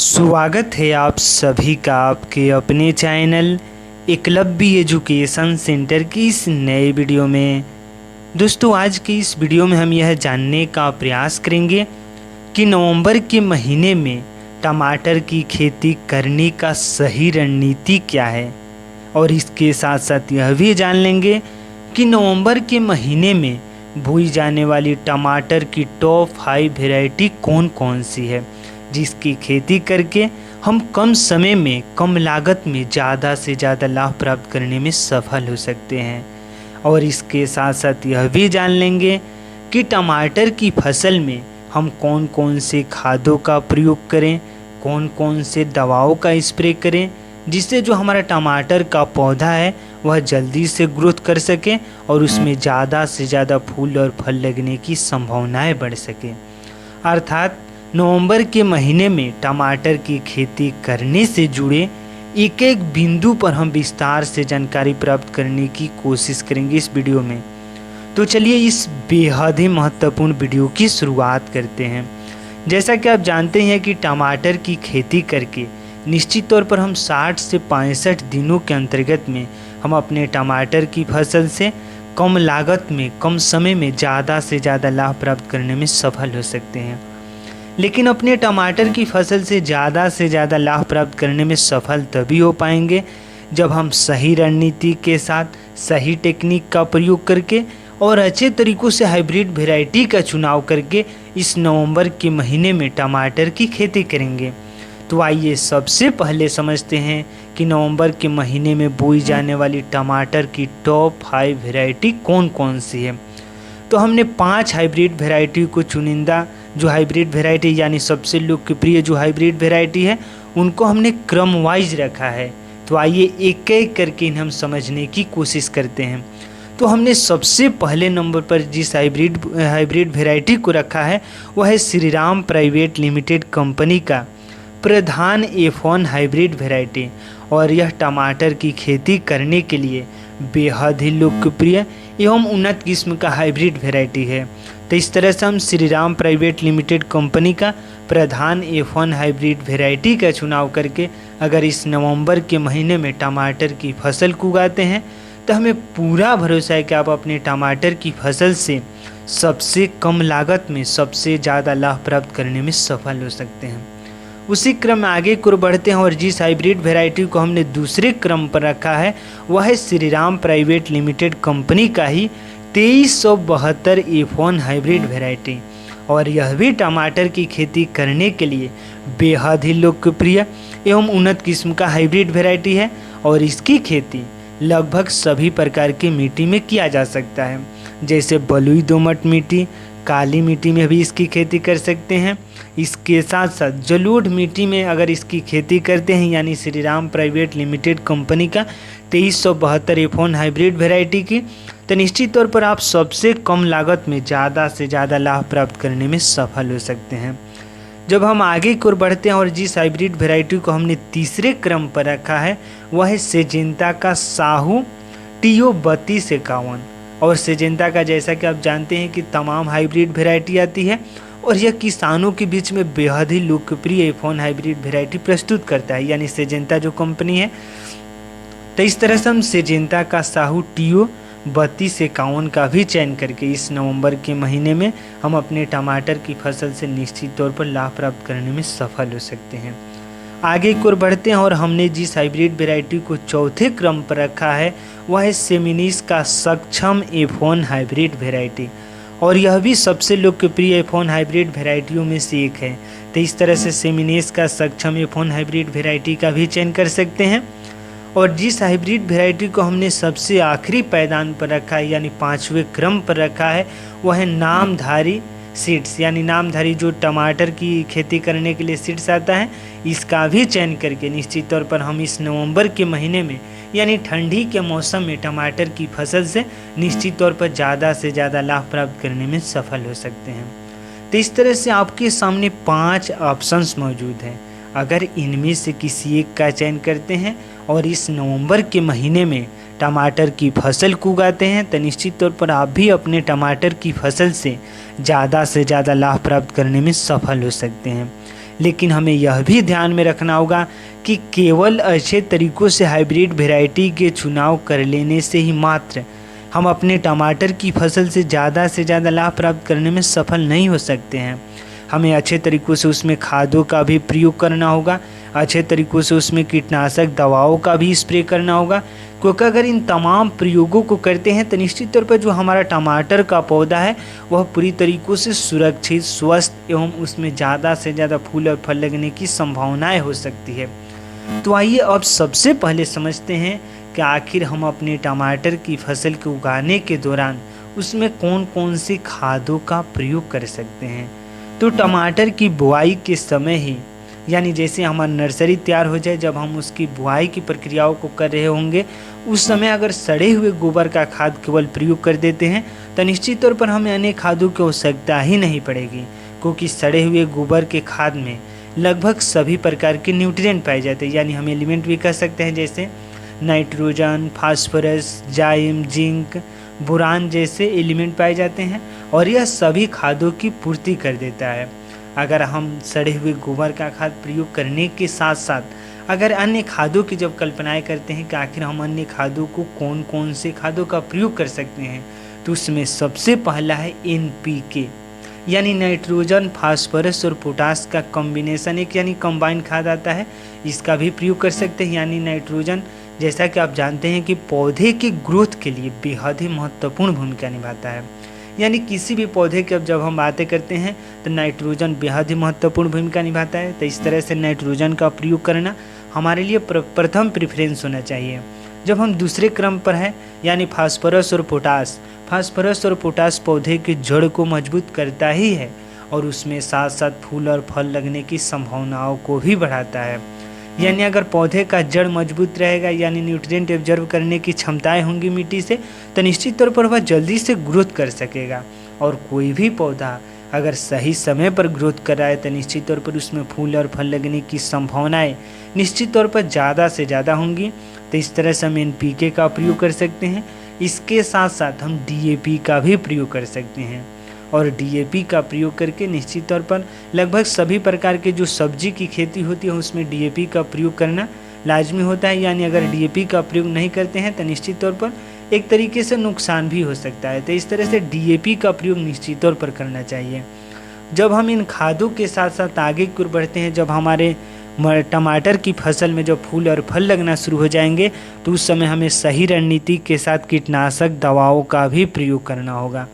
स्वागत है आप सभी का आपके अपने चैनल एकलव्य एजुकेशन सेंटर की इस नए वीडियो में। दोस्तों, आज की इस वीडियो में हम यह जानने का प्रयास करेंगे कि नवंबर के महीने में टमाटर की खेती करने का सही रणनीति क्या है, और इसके साथ साथ यह भी जान लेंगे कि नवंबर के महीने में बोई जाने वाली टमाटर की टॉप 5 वैरायटी कौन कौन सी है, जिसकी खेती करके हम कम समय में कम लागत में ज़्यादा से ज़्यादा लाभ प्राप्त करने में सफल हो सकते हैं। और इसके साथ साथ यह भी जान लेंगे कि टमाटर की फसल में हम कौन कौन से खादों का प्रयोग करें, कौन कौन से दवाओं का स्प्रे करें, जिससे जो हमारा टमाटर का पौधा है वह जल्दी से ग्रोथ कर सके और उसमें ज़्यादा से ज़्यादा फूल और फल लगने की संभावनाएं बढ़ सके। अर्थात नवंबर के महीने में टमाटर की खेती करने से जुड़े एक एक बिंदु पर हम विस्तार से जानकारी प्राप्त करने की कोशिश करेंगे इस वीडियो में। तो चलिए इस बेहद ही महत्वपूर्ण वीडियो की शुरुआत करते हैं। जैसा कि आप जानते हैं कि टमाटर की खेती करके निश्चित तौर पर हम 60 से 65 दिनों के अंतर्गत में हम अपने टमाटर की फसल से कम लागत में कम समय में ज़्यादा से ज़्यादा लाभ प्राप्त करने में सफल हो सकते हैं। लेकिन अपने टमाटर की फसल से ज़्यादा लाभ प्राप्त करने में सफल तभी हो पाएंगे जब हम सही रणनीति के साथ सही टेक्निक का प्रयोग करके और अच्छे तरीक़ों से हाइब्रिड वैरायटी का चुनाव करके इस नवंबर के महीने में टमाटर की खेती करेंगे। तो आइए सबसे पहले समझते हैं कि नवंबर के महीने में बोई जाने वाली टमाटर की टॉप 5 वैरायटी कौन कौन सी है। तो हमने 5 हाइब्रिड वैरायटी को चुनिंदा जो हाइब्रिड वैरायटी यानी सबसे लोकप्रिय जो हाइब्रिड वैरायटी है उनको हमने क्रम वाइज रखा है। तो आइए एक एक करके इन्हें हम समझने की कोशिश करते हैं। तो हमने सबसे पहले नंबर पर जिस हाइब्रिड वैरायटी को रखा है वह है श्रीराम प्राइवेट लिमिटेड कंपनी का प्रधान F1 हाइब्रिड वैरायटी, और यह टमाटर की खेती करने के लिए बेहद ही लोकप्रिय एवं उन्नत किस्म का हाइब्रिड वैरायटी है। तो इस तरह से हम श्रीराम प्राइवेट लिमिटेड कंपनी का प्रधान F1 हाइब्रिड वैरायटी का चुनाव करके अगर इस नवंबर के महीने में टमाटर की फसल को उगाते हैं तो हमें पूरा भरोसा है कि आप अपने टमाटर की फसल से सबसे कम लागत में सबसे ज़्यादा लाभ प्राप्त करने में सफल हो सकते हैं। उसी क्रम में आगे को बढ़ते हैं और जिस हाइब्रिड वैरायटी को हमने दूसरे क्रम पर रखा है वह है श्रीराम प्राइवेट लिमिटेड कंपनी का ही 2372 F1 हाइब्रिड वैरायटी, और यह भी टमाटर की खेती करने के लिए बेहद ही लोकप्रिय एवं उन्नत किस्म का हाइब्रिड वैरायटी है। और इसकी खेती लगभग सभी प्रकार की मिट्टी में किया जा सकता है, जैसे बलुई दोमट मिट्टी, काली मिट्टी में भी इसकी खेती कर सकते हैं। इसके साथ साथ जलोढ़ मिट्टी में अगर इसकी खेती करते हैं यानी श्रीराम प्राइवेट लिमिटेड कंपनी का 2372 F1 हाइब्रिड वैरायटी की, तो निश्चित तौर पर आप सबसे कम लागत में ज़्यादा से ज़्यादा लाभ प्राप्त करने में सफल हो सकते हैं। जब हम आगे की ओर बढ़ते हैं और जिस हाइब्रिड वैरायटी को हमने तीसरे क्रम पर रखा है वह है सिजेंटा का साहू TO 3251, और सिजेंटा का जैसा कि आप जानते हैं कि तमाम हाइब्रिड वैरायटी आती है और यह किसानों के बीच में बेहद ही लोकप्रिय F1 हाइब्रिड वैरायटी प्रस्तुत करता है, यानी सिजेंटा जो कंपनी है। तो इस तरह से हम सिजेंटा का साहू TO 3251 का भी चयन करके इस नवंबर के महीने में हम अपने टमाटर की फसल से निश्चित तौर पर लाभ प्राप्त करने में सफल हो सकते हैं। आगे की ओर बढ़ते हैं और हमने जिस हाइब्रिड वैरायटी को चौथे क्रम पर रखा है वह है सेमिनिस का सक्षम F1 हाइब्रिड वैरायटी, और यह भी सबसे लोकप्रिय F1 हाइब्रिड वैरायटियों में से एक है। तो इस तरह से सेमिनिस का सक्षम F1 हाइब्रिड वैरायटी का भी चयन कर सकते हैं। और जिस हाइब्रिड वैरायटी को हमने सबसे आखिरी पायदान पर रखा है यानी 5वें क्रम पर रखा है वह है नामधारी सीड्स, यानी नामधारी जो टमाटर की खेती करने के लिए सीड्स आता है, इसका भी चयन करके निश्चित तौर पर हम इस नवंबर के महीने में यानी ठंडी के मौसम में टमाटर की फसल से निश्चित तौर पर ज़्यादा से ज़्यादा लाभ प्राप्त करने में सफल हो सकते हैं। तो इस तरह से आपके सामने 5 ऑप्शंस मौजूद हैं। अगर इनमें से किसी एक का चयन करते हैं और इस नवंबर के महीने में टमाटर की फसल को उगाते हैं तो निश्चित तौर पर आप भी अपने टमाटर की फसल से ज़्यादा लाभ प्राप्त करने में सफल हो सकते हैं। लेकिन हमें यह भी ध्यान में रखना होगा कि केवल अच्छे तरीक़ों से हाइब्रिड वैरायटी के चुनाव कर लेने से ही मात्र हम अपने टमाटर की फसल से ज़्यादा लाभ प्राप्त करने में सफल नहीं हो सकते हैं। हमें अच्छे तरीक़ों से उसमें खादों का भी प्रयोग करना होगा, अच्छे तरीक़ों से उसमें कीटनाशक दवाओं का भी स्प्रे करना होगा, क्योंकि अगर इन तमाम प्रयोगों को करते हैं तो निश्चित तौर पर जो हमारा टमाटर का पौधा है वह पूरी तरीक़ों से सुरक्षित, स्वस्थ एवं उसमें ज़्यादा से ज़्यादा फूल और फल लगने की संभावनाएँ हो सकती है। तो आइए अब सबसे पहले समझते हैं कि आखिर हम अपने टमाटर की फसल को उगाने के दौरान उसमें कौन कौन सी खादों का प्रयोग कर सकते हैं। तो टमाटर की बुआई के समय ही, यानी जैसे हमारी नर्सरी तैयार हो जाए, जब हम उसकी बुआई की प्रक्रियाओं को कर रहे होंगे उस समय अगर सड़े हुए गोबर का खाद केवल प्रयोग कर देते हैं तो निश्चित तौर पर हमें अन्य खादों की आवश्यकता ही नहीं पड़ेगी, क्योंकि सड़े हुए गोबर के खाद में लगभग सभी प्रकार के न्यूट्रिएंट पाए जाते हैं, यानी हम एलिमेंट भी कह सकते हैं जैसे नाइट्रोजन, फास्फोरस, जाइम, जिंक, बोरान जैसे एलिमेंट पाए जाते हैं और यह सभी खादों की पूर्ति कर देता है। अगर हम सड़े हुए गोबर का खाद प्रयोग करने के साथ साथ अगर अन्य खादों की जब कल्पनाएं करते हैं कि आखिर हम अन्य खादों को कौन कौन से खादों का प्रयोग कर सकते हैं, तो उसमें सबसे पहला है NPK, यानी नाइट्रोजन, फास्फोरस और पोटास का कॉम्बिनेशन, एक यानी कंबाइंड खाद आता है, इसका भी प्रयोग कर सकते हैं। यानी नाइट्रोजन, जैसा कि आप जानते हैं कि पौधे के ग्रोथ के लिए बेहद ही महत्वपूर्ण भूमिका निभाता है, यानी किसी भी पौधे की अब जब हम बातें करते हैं तो नाइट्रोजन बेहद ही महत्वपूर्ण भूमिका निभाता है। तो इस तरह से नाइट्रोजन का प्रयोग करना हमारे लिए प्रथम प्रेफरेंस होना चाहिए। जब हम दूसरे क्रम पर हैं, यानी फास्फोरस और पोटास, फास्फोरस और पोटास पौधे की जड़ को मजबूत करता ही है और उसमें साथ साथ फूल और फल लगने की संभावनाओं को भी बढ़ाता है। यानी अगर पौधे का जड़ मजबूत रहेगा, यानी न्यूट्रिएंट एब्जॉर्ब करने की क्षमताएं होंगी मिट्टी से, तो निश्चित तौर पर वह जल्दी से ग्रोथ कर सकेगा। और कोई भी पौधा अगर सही समय पर ग्रोथ कर रहा है तो निश्चित तौर पर उसमें फूल और फल लगने की संभावनाएं निश्चित तौर पर ज़्यादा से ज़्यादा होंगी। तो इस तरह से हम NPK का प्रयोग कर सकते हैं। इसके साथ साथ हम DAP का भी प्रयोग कर सकते हैं और DAP का प्रयोग करके निश्चित तौर पर लगभग सभी प्रकार के जो सब्जी की खेती होती है उसमें DAP का प्रयोग करना लाजमी होता है। यानी अगर DAP का प्रयोग नहीं करते हैं तो निश्चित तौर पर एक तरीके से नुकसान भी हो सकता है। तो इस तरह से DAP का प्रयोग निश्चित तौर पर करना चाहिए। जब हम इन खादों के साथ साथ आगे की ओर बढ़ते हैं, जब हमारे टमाटर की फसल में जब फूल और फल लगना शुरू हो जाएंगे तो उस समय हमें सही रणनीति के साथ कीटनाशक दवाओं का भी प्रयोग करना होगा।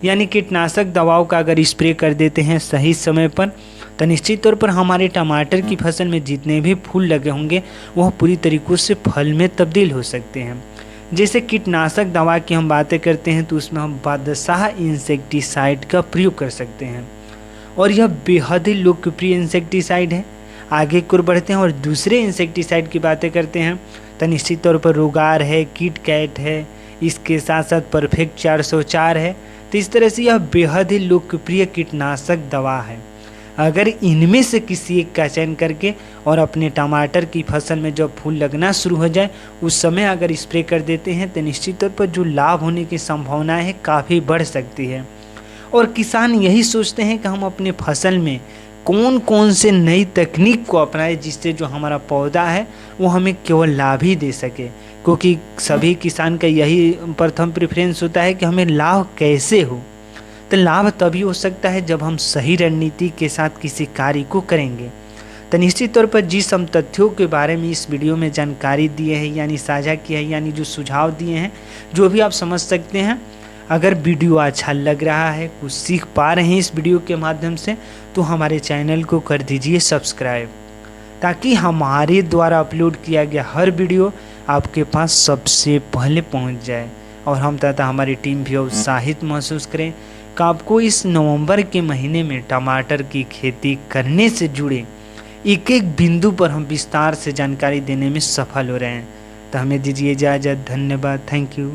यानी कीटनाशक दवाओं का अगर स्प्रे कर देते हैं सही समय पर तो निश्चित तौर पर हमारे टमाटर की फसल में जितने भी फूल लगे होंगे वह पूरी तरीक़ों से फल में तब्दील हो सकते हैं। जैसे कीटनाशक दवा की हम बातें करते हैं तो उसमें हम बादशाह इंसेक्टिसाइड का प्रयोग कर सकते हैं और यह बेहद ही लोकप्रिय इंसेक्टिसाइड है। आगे की ओर बढ़ते हैं और दूसरे इंसेक्टिसाइड की बातें करते हैं तो निश्चित तौर पर रोगार है, किटकैट है, इसके साथ साथ परफेक्ट 404 है। तो इस तरह से यह बेहद ही लोकप्रिय कीटनाशक दवा है। अगर इनमें से किसी एक का चयन करके और अपने टमाटर की फसल में जब फूल लगना शुरू हो जाए उस समय अगर स्प्रे कर देते हैं तो निश्चित तौर पर जो लाभ होने की संभावनाएं है काफ़ी बढ़ सकती है। और किसान यही सोचते हैं कि हम अपने फसल में कौन कौन से नई तकनीक को अपनाएं जिससे जो हमारा पौधा है वो हमें केवल लाभ ही दे सके, क्योंकि सभी किसान का यही प्रथम प्रेफरेंस होता है कि हमें लाभ कैसे हो। तो लाभ तभी हो सकता है जब हम सही रणनीति के साथ किसी कार्य को करेंगे। तो निश्चित तौर पर जिस हम तथ्यों के बारे में इस वीडियो में जानकारी दिए हैं, यानी साझा किया है, यानी जो सुझाव दिए हैं, जो भी आप समझ सकते हैं, अगर वीडियो अच्छा लग रहा है, कुछ सीख पा रहे हैं इस वीडियो के माध्यम से, तो हमारे चैनल को कर दीजिए सब्सक्राइब, ताकि हमारे द्वारा अपलोड किया गया हर वीडियो आपके पास सबसे पहले पहुंच जाए और हम तथा हमारी टीम भी उत्साहित महसूस करें कि आपको इस नवंबर के महीने में टमाटर की खेती करने से जुड़े एक एक बिंदु पर हम विस्तार से जानकारी देने में सफल हो रहे हैं। तो हमें दीजिए इजाज़त। धन्यवाद। Thank you.